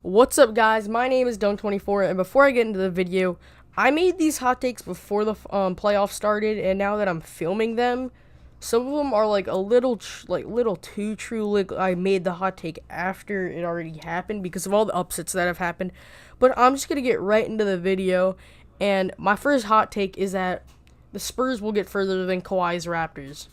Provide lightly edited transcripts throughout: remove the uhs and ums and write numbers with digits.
What's up, guys? My name is Dome24, and before I get into the video, I made these hot takes before the playoffs started, and now that I'm filming them, some of them are like a little too true. Like, I made the hot take after it already happened because of all the upsets that have happened. But I'm just gonna get right into the video, and my first hot take is that the Spurs will get further than Kawhi's Raptors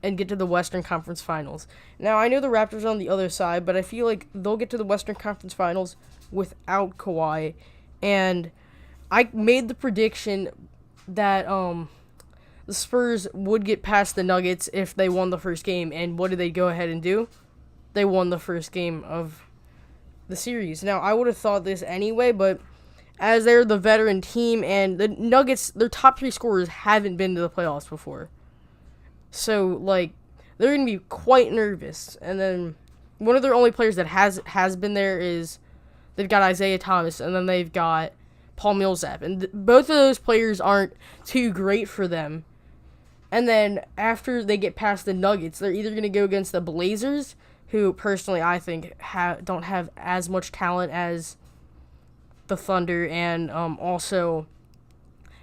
and get to the Western Conference Finals. Now, I know the Raptors are on the other side, but I feel like they'll get to the Western Conference Finals without Kawhi. And I made the prediction that the Spurs would get past the Nuggets if they won the first game. And what did they go ahead and do? They won the first game of the series. Now, I would have thought this anyway, but as they're the veteran team and the Nuggets, their top three scorers haven't been to the playoffs before. So, like, they're going to be quite nervous. And then one of their only players that has been there is they've got Isaiah Thomas, and then they've got Paul Millsap. And both of those players aren't too great for them. And then after they get past the Nuggets, they're either going to go against the Blazers, who personally I think don't have as much talent as the Thunder, and also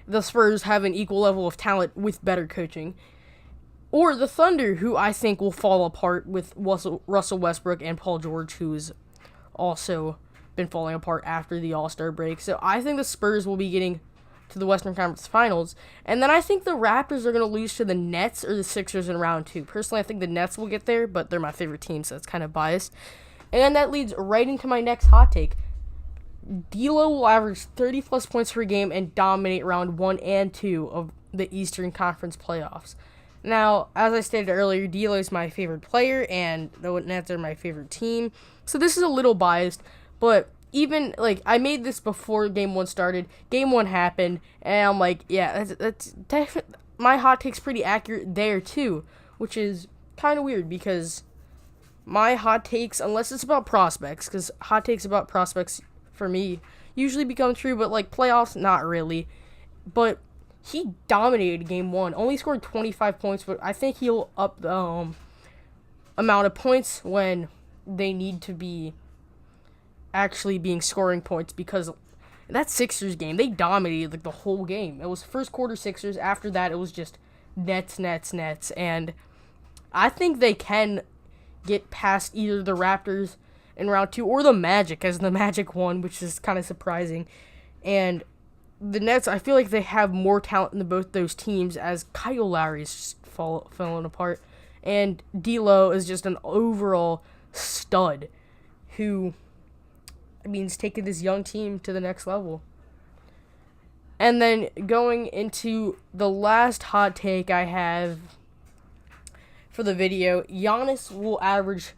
the Spurs have an equal level of talent with better coaching. Or the Thunder, who I think will fall apart with Russell Westbrook and Paul George, who's also been falling apart after the All-Star break. So I think the Spurs will be getting to the Western Conference Finals. And then I think the Raptors are going to lose to the Nets or the Sixers in round two. Personally, I think the Nets will get there, but they're my favorite team, so it's kind of biased. And then that leads right into my next hot take. D'Lo will average 30-plus points per game and dominate round 1 and 2 of the Eastern Conference playoffs. Now, as I stated earlier, D'Lo is my favorite player, and the Nets are my favorite team. So this is a little biased, but even, like, I made this before Game 1 started. Game 1 happened, and I'm like, yeah, that's definitely, my hot take's pretty accurate there, too, which is kind of weird, because my hot takes, unless it's about prospects, because hot takes about prospects, for me, usually become true, but, like, playoffs, not really. But he dominated Game 1. Only scored 25 points, but I think he'll up the amount of points when they need to be actually being scoring points, because that Sixers game, they dominated like the whole game. It was first quarter Sixers. After that, it was just Nets. And I think they can get past either the Raptors in round 2 or the Magic, as the Magic won, which is kind of surprising. And the Nets, I feel like they have more talent in both those teams, as Kyle Lowry is just falling apart, and D'Lo is just an overall stud who, I mean, is taking this young team to the next level. And then going into the last hot take I have for the video, Giannis will average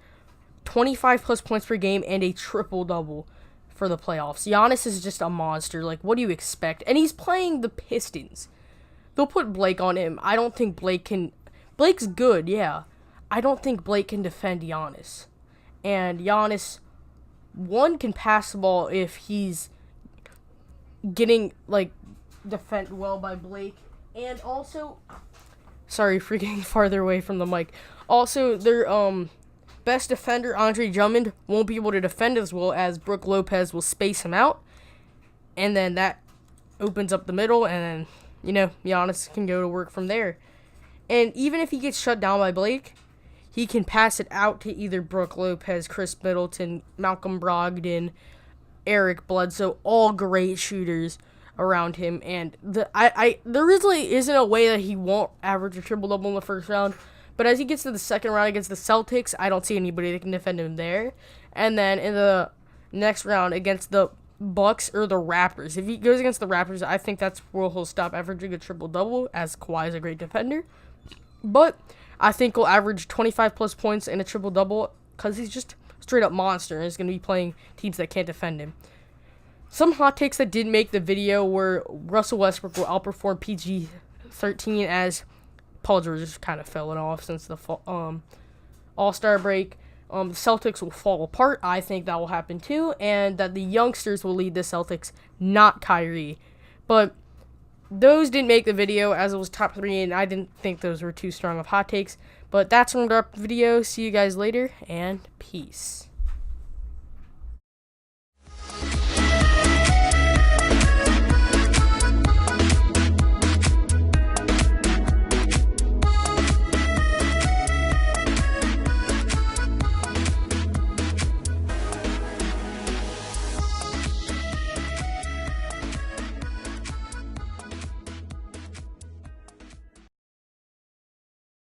25-plus points per game and a triple-double for the playoffs. Giannis is just a monster. Like, what do you expect? And he's playing the Pistons. They'll put Blake on him. I don't think Blake can. Blake's good, yeah. I don't think Blake can defend Giannis. And Giannis, one, can pass the ball if he's getting, like, defended well by Blake. And also, sorry for getting farther away from the mic. Also, their best defender, Andre Drummond, won't be able to defend as well, as Brook Lopez will space him out. And then that opens up the middle, and then, Giannis can go to work from there. And even if he gets shut down by Blake, he can pass it out to either Brook Lopez, Chris Middleton, Malcolm Brogdon, Eric Bledsoe, all great shooters around him. And there really isn't a way that he won't average a triple-double in the first round. But as he gets to the second round against the Celtics, I don't see anybody that can defend him there. And then in the next round against the Bucks or the Raptors, if he goes against the Raptors, I think that's where he'll stop averaging a triple-double, as Kawhi is a great defender. But I think he'll average 25-plus points and a triple-double, because he's just straight-up monster and is going to be playing teams that can't defend him. Some hot takes that did make the video were Russell Westbrook will outperform PG-13, as Paul George just kind of fell off since the All-Star break. The Celtics will fall apart. I think that will happen too. And that the youngsters will lead the Celtics, not Kyrie. But those didn't make the video, as it was top 3, and I didn't think those were too strong of hot takes. But that's from our video. See you guys later, and peace.